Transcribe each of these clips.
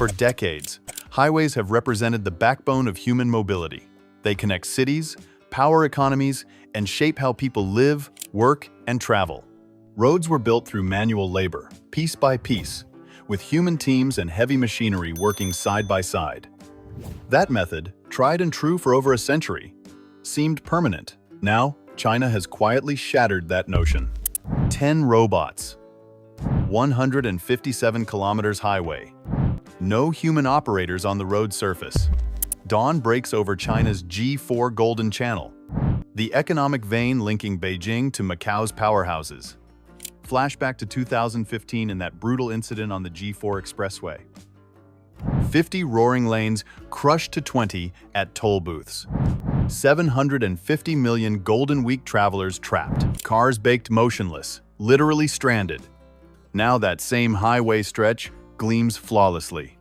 For decades, highways have represented the backbone of human mobility. They connect cities, power economies, and shape how people live, work, and travel. Roads were built through manual labor, piece by piece, with human teams and heavy machinery working side by side. That method, tried and true for over a century, seemed permanent. Now, China has quietly shattered that notion. 10 robots, 157 kilometers highway, no human operators on the road surface. Dawn breaks over China's G4 Golden Channel, the economic vein linking Beijing to Macau's powerhouses. Flashback to 2015 and that brutal incident on the G4 Expressway. 50 roaring lanes crushed to 20 at toll booths. 750 million Golden Week travelers trapped. Cars baked motionless, literally stranded. Now that same highway stretch gleams flawlessly.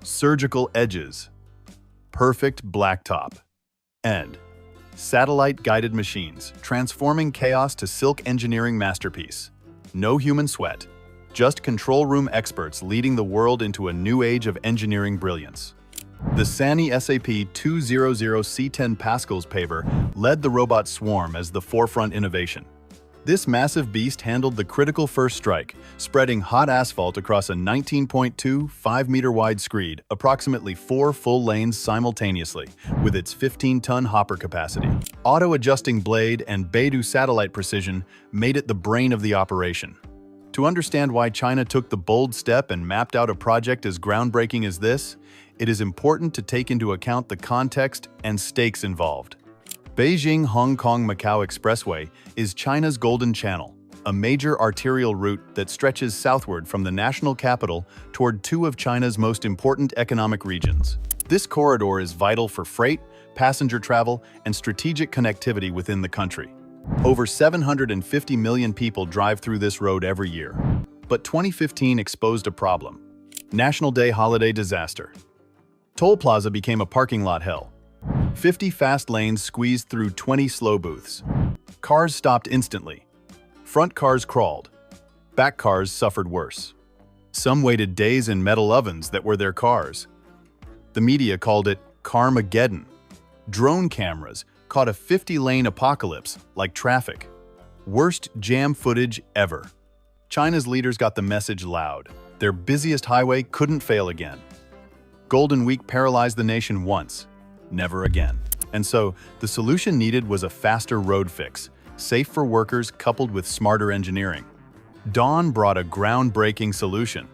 Surgical edges, perfect blacktop, and satellite-guided machines, transforming chaos to silk engineering masterpiece. No human sweat, just control room experts leading the world into a new age of engineering brilliance. The SANY SAP 200C10 Pascals paver led the robot swarm as the forefront innovation. This massive beast handled the critical first strike, spreading hot asphalt across a 19.2 5-meter-wide screed, approximately 4 full lanes simultaneously, with its 15-ton hopper capacity. Auto-adjusting blade and Beidou satellite precision made it the brain of the operation. To understand why China took the bold step and mapped out a project as groundbreaking as this, it is important to take into account the context and stakes involved. Beijing-Hong Kong-Macau Expressway is China's Golden Channel, a major arterial route that stretches southward from the national capital toward two of China's most important economic regions. This corridor is vital for freight, passenger travel, and strategic connectivity within the country. Over 750 million people drive through this road every year. But 2015 exposed a problem. National Day holiday disaster. Toll Plaza became a parking lot hell. 50 fast lanes squeezed through 20 slow booths. Cars stopped instantly. Front cars crawled. Back cars suffered worse. Some waited days in metal ovens that were their cars. The media called it Carmageddon. Drone cameras caught a 50-lane apocalypse like traffic. Worst jam footage ever. China's leaders got the message loud. Their busiest highway couldn't fail again. Golden Week paralyzed the nation once. Never again. And so, the solution needed was a faster road fix, safe for workers coupled with smarter engineering. Dawn brought a groundbreaking solution.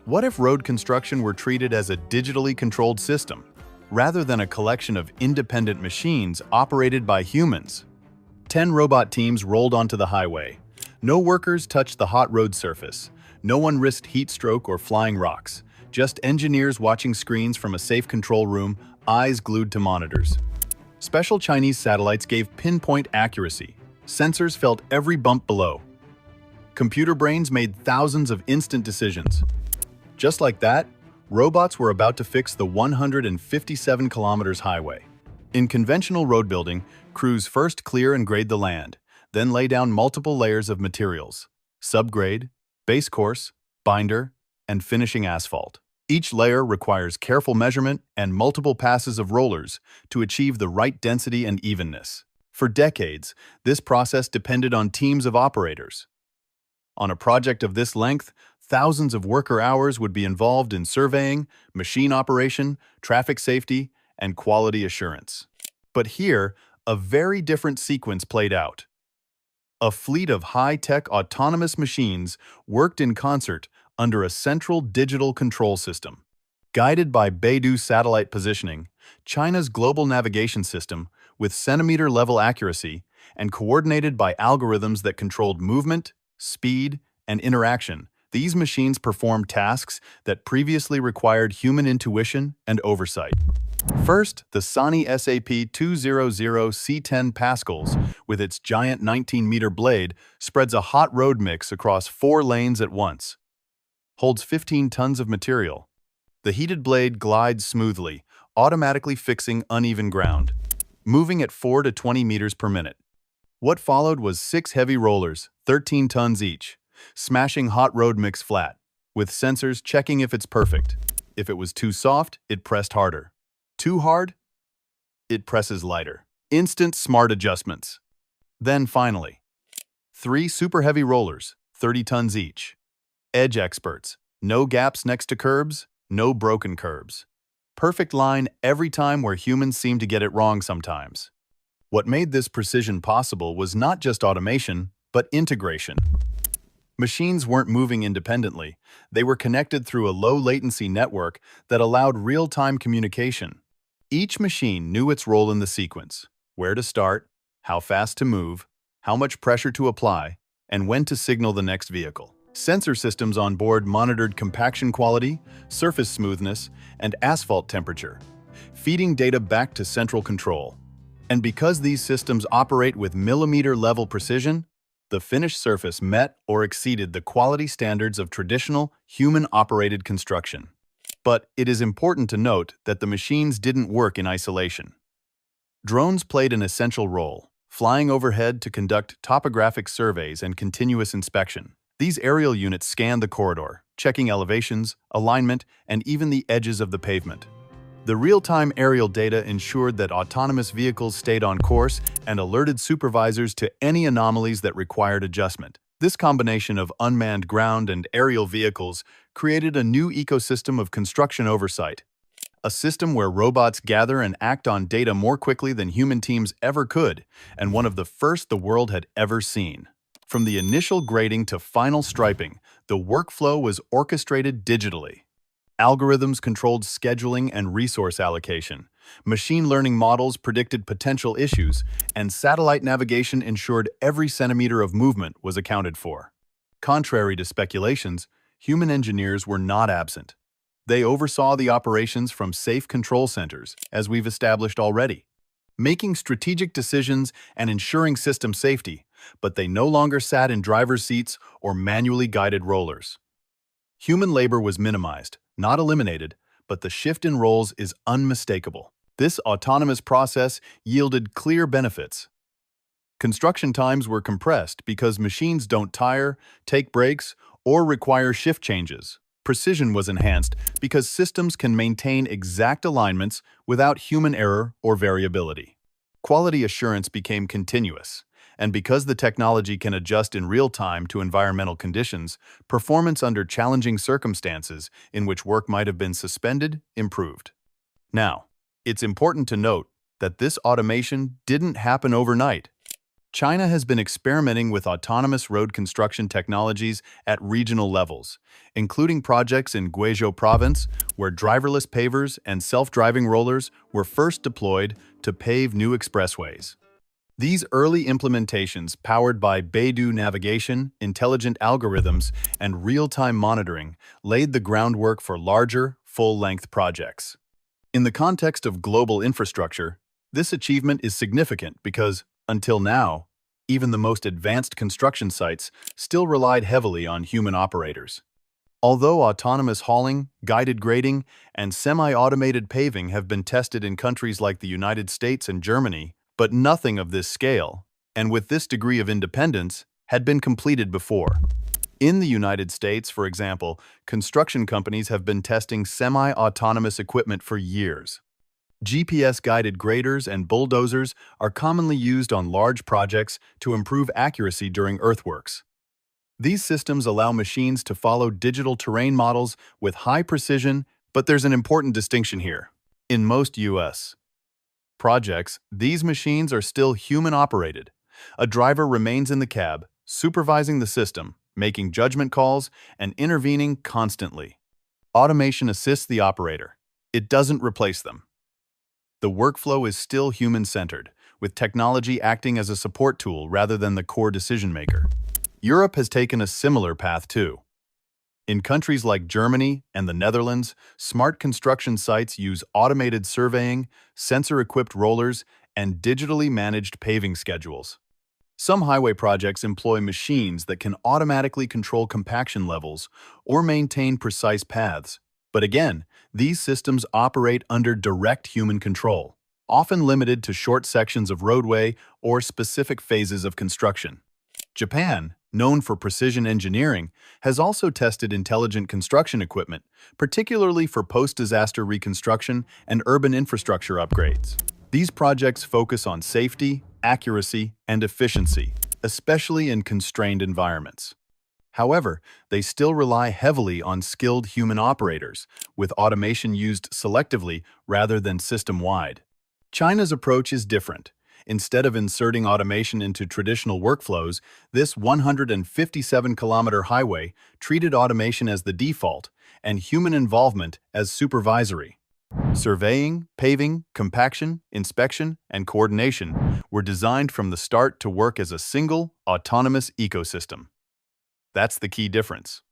What if road construction were treated as a digitally controlled system, rather than a collection of independent machines operated by humans? 10 robot teams rolled onto the highway. No workers touched the hot road surface. No one risked heat stroke or flying rocks. Just engineers watching screens from a safe control room, eyes glued to monitors. Special Chinese satellites gave pinpoint accuracy. Sensors felt every bump below. Computer brains made thousands of instant decisions. Just like that, robots were about to fix the 157 kilometers highway. In conventional road building, crews first clear and grade the land, then lay down multiple layers of materials: subgrade, base course, binder, and finishing asphalt. Each layer requires careful measurement and multiple passes of rollers to achieve the right density and evenness. For decades, this process depended on teams of operators. On a project of this length, thousands of worker hours would be involved in surveying, machine operation, traffic safety, and quality assurance. But here, a very different sequence played out. A fleet of high-tech autonomous machines worked in concert under a central digital control system. Guided by Beidou satellite positioning, China's global navigation system, with centimeter-level accuracy, and coordinated by algorithms that controlled movement, speed, and interaction, these machines performed tasks that previously required human intuition and oversight. First, the SANY SAP 200C10 Pascals, with its giant 19-meter blade, spreads a hot road mix across 4 lanes at once. Holds 15 tons of material. The heated blade glides smoothly, automatically fixing uneven ground, moving at 4 to 20 meters per minute. What followed was 6 heavy rollers, 13 tons each, smashing hot road mix flat, with sensors checking if it's perfect. If it was too soft, it pressed harder. Too hard, it presses lighter. Instant smart adjustments. Then finally, 3 super heavy rollers, 30 tons each. Edge experts. No gaps next to curbs, no broken curbs. Perfect line every time where humans seem to get it wrong sometimes. What made this precision possible was not just automation, but integration. Machines weren't moving independently. They were connected through a low-latency network that allowed real-time communication. Each machine knew its role in the sequence, where to start, how fast to move, how much pressure to apply, and when to signal the next vehicle. Sensor systems on board monitored compaction quality, surface smoothness, and asphalt temperature, feeding data back to central control. And because these systems operate with millimeter-level precision, the finished surface met or exceeded the quality standards of traditional, human-operated construction. But it is important to note that the machines didn't work in isolation. Drones played an essential role, flying overhead to conduct topographic surveys and continuous inspection. These aerial units scanned the corridor, checking elevations, alignment, and even the edges of the pavement. The real-time aerial data ensured that autonomous vehicles stayed on course and alerted supervisors to any anomalies that required adjustment. This combination of unmanned ground and aerial vehicles created a new ecosystem of construction oversight, a system where robots gather and act on data more quickly than human teams ever could, and one of the first the world had ever seen. From the initial grading to final striping, the workflow was orchestrated digitally. Algorithms controlled scheduling and resource allocation. Machine learning models predicted potential issues, and satellite navigation ensured every centimeter of movement was accounted for. Contrary to speculations, human engineers were not absent. They oversaw the operations from safe control centers, as we've established already, making strategic decisions and ensuring system safety, but they no longer sat in driver's seats or manually guided rollers. Human labor was minimized, not eliminated, but the shift in roles is unmistakable. This autonomous process yielded clear benefits. Construction times were compressed because machines don't tire, take breaks, or require shift changes. Precision was enhanced because systems can maintain exact alignments without human error or variability. Quality assurance became continuous, and because the technology can adjust in real time to environmental conditions, performance under challenging circumstances in which work might have been suspended improved. Now, it's important to note that this automation didn't happen overnight. China has been experimenting with autonomous road construction technologies at regional levels, including projects in Guizhou province, where driverless pavers and self-driving rollers were first deployed to pave new expressways. These early implementations, powered by Beidou navigation, intelligent algorithms, and real-time monitoring, laid the groundwork for larger, full-length projects. In the context of global infrastructure, this achievement is significant because, until now, even the most advanced construction sites still relied heavily on human operators. Although autonomous hauling, guided grading, and semi-automated paving have been tested in countries like the United States and Germany, but nothing of this scale, and with this degree of independence, had been completed before. In the United States, for example, construction companies have been testing semi-autonomous equipment for years. GPS-guided graders and bulldozers are commonly used on large projects to improve accuracy during earthworks. These systems allow machines to follow digital terrain models with high precision, but there's an important distinction here. In most U.S. projects, these machines are still human-operated. A driver remains in the cab, supervising the system, making judgment calls, and intervening constantly. Automation assists the operator. It doesn't replace them. The workflow is still human-centered, with technology acting as a support tool rather than the core decision-maker. Europe has taken a similar path too. In countries like Germany and the Netherlands, smart construction sites use automated surveying, sensor-equipped rollers, and digitally managed paving schedules. Some highway projects employ machines that can automatically control compaction levels or maintain precise paths. But again, these systems operate under direct human control, often limited to short sections of roadway or specific phases of construction. Japan, known for precision engineering, has also tested intelligent construction equipment, particularly for post-disaster reconstruction and urban infrastructure upgrades. These projects focus on safety, accuracy, and efficiency, especially in constrained environments. However, they still rely heavily on skilled human operators, with automation used selectively rather than system-wide. China's approach is different. Instead of inserting automation into traditional workflows, this 157-kilometer highway treated automation as the default and human involvement as supervisory. Surveying, paving, compaction, inspection, and coordination were designed from the start to work as a single, autonomous ecosystem. That's the key difference.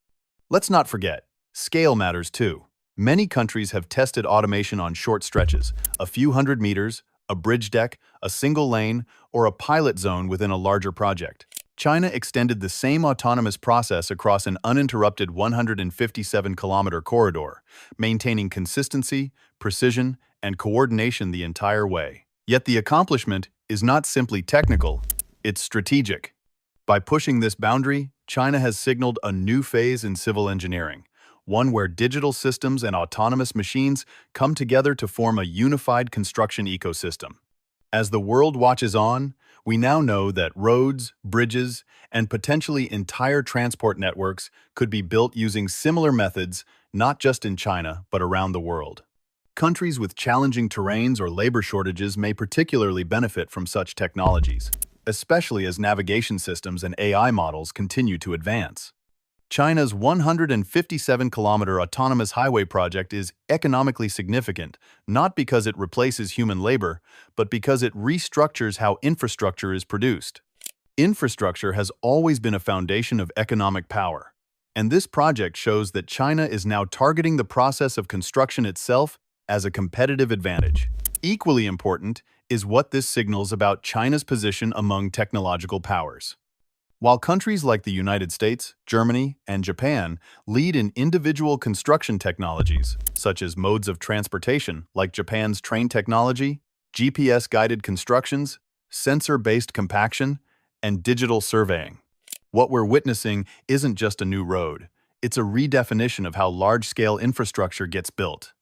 Let's not forget, scale matters too. Many countries have tested automation on short stretches, a few hundred meters, a bridge deck, a single lane, or a pilot zone within a larger project. China extended the same autonomous process across an uninterrupted 157-kilometer corridor, maintaining consistency, precision, and coordination the entire way. Yet the accomplishment is not simply technical, it's strategic. By pushing this boundary, China has signaled a new phase in civil engineering, one where digital systems and autonomous machines come together to form a unified construction ecosystem. As the world watches on, we now know that roads, bridges, and potentially entire transport networks could be built using similar methods, not just in China, but around the world. Countries with challenging terrains or labor shortages may particularly benefit from such technologies, especially as navigation systems and AI models continue to advance. China's 157-kilometer autonomous highway project is economically significant, not because it replaces human labor, but because it restructures how infrastructure is produced. Infrastructure has always been a foundation of economic power, and this project shows that China is now targeting the process of construction itself as a competitive advantage. Equally important is what this signals about China's position among technological powers. While countries like the United States, Germany, and Japan lead in individual construction technologies, such as modes of transportation like Japan's train technology, GPS-guided constructions, sensor-based compaction, and digital surveying, what we're witnessing isn't just a new road, it's a redefinition of how large-scale infrastructure gets built.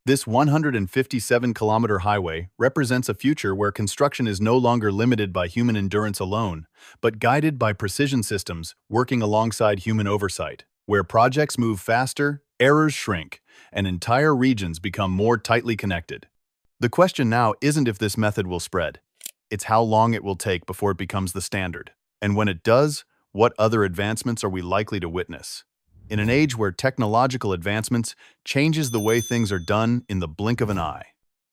This 157-kilometer highway represents a future where construction is no longer limited by human endurance alone, but guided by precision systems working alongside human oversight, where projects move faster, errors shrink, and entire regions become more tightly connected. The question now isn't if this method will spread, it's how long it will take before it becomes the standard. And when it does, what other advancements are we likely to witness? In an age where technological advancements changes the way things are done in the blink of an eye.